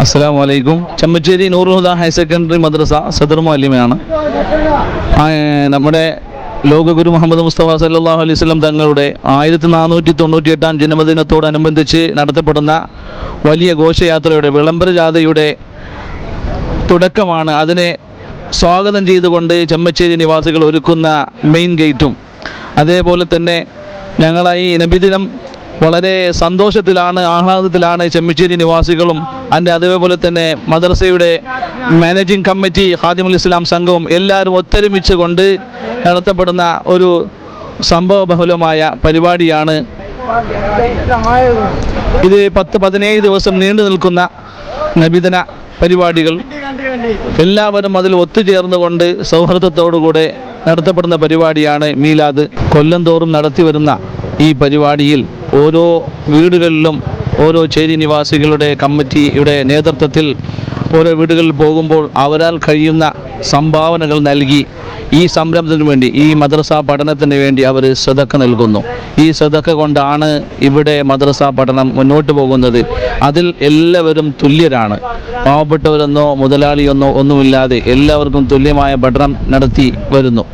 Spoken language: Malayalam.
അസ്സലാമു അലൈക്കും. ചെമ്മച്ചേരി നൂറുൽ ഹുദ ഹയർ സെക്കൻഡറി മദ്രസ സദർ മുഅല്ലിമയാണ്. നമ്മുടെ ലോകഗുരു മുഹമ്മദ് മുസ്തഫ സല്ലല്ലാഹു അലൈഹി വസല്ലം തങ്ങളുടെ 1498 ജന്മദിനത്തോടനുബന്ധിച്ച് നടത്തപ്പെടുന്ന വലിയ ഘോഷയാത്രയുടെ വിളംബര ജാഥയുടെ തുടക്കമാണ്. അതിനെ സ്വാഗതം ചെയ്തുകൊണ്ട് ചെമ്മച്ചേരി നിവാസികൾ ഒരുക്കുന്ന മെയിൻ ഗേറ്റും, അതേപോലെ തന്നെ ഞങ്ങളായി നബിദിനം വളരെ സന്തോഷത്തിലാണ്, ആഹ്ലാദത്തിലാണ് ചെമ്മച്ചേരി നിവാസികളും അതേപോലെ തന്നെ മദ്രസയുടെ മാനേജിംഗ് കമ്മിറ്റി, ഖാദിമുൽ ഇസ്ലാം സംഘവും എല്ലാവരും ഒത്തൊരുമിച്ച് കൊണ്ട് നടത്തപ്പെടുന്ന ഒരു സംഭവബഹുലമായ പരിപാടിയാണ് ഇത്. 10-17 ദിവസം നീണ്ടു നിൽക്കുന്ന നബിദിന പരിപാടികൾ എല്ലാവരും അതിൽ ഒത്തുചേർന്നുകൊണ്ട് സൗഹൃദത്തോടുകൂടെ നടത്തപ്പെടുന്ന പരിപാടിയാണ് മീലാദ്. കൊല്ലം തോറും നടത്തി വരുന്ന ഈ പരിപാടിയിൽ ഓരോ വീടുകളിലും ഓരോ ചേരി നിവാസികളുടെ കമ്മിറ്റിയുടെ നേതൃത്വത്തിൽ ഓരോ വീടുകളിൽ പോകുമ്പോൾ അവരാൽ കഴിയുന്ന സംഭാവനകൾ നൽകി ഈ സംരംഭത്തിന് വേണ്ടി, ഈ മദ്രസ പഠനത്തിന് വേണ്ടി അവർ സദക്ക നൽകുന്നു. ഈ സദക്ക കൊണ്ടാണ് ഇവിടെ മദ്രസ പഠനം മുന്നോട്ട് പോകുന്നത്. അതിൽ എല്ലാവരും തുല്യരാണ്. പാവപ്പെട്ടവരെന്നോ മുതലാളിയെന്നോ ഒന്നുമില്ലാതെ എല്ലാവർക്കും തുല്യമായ പഠനം നടത്തി വരുന്നു.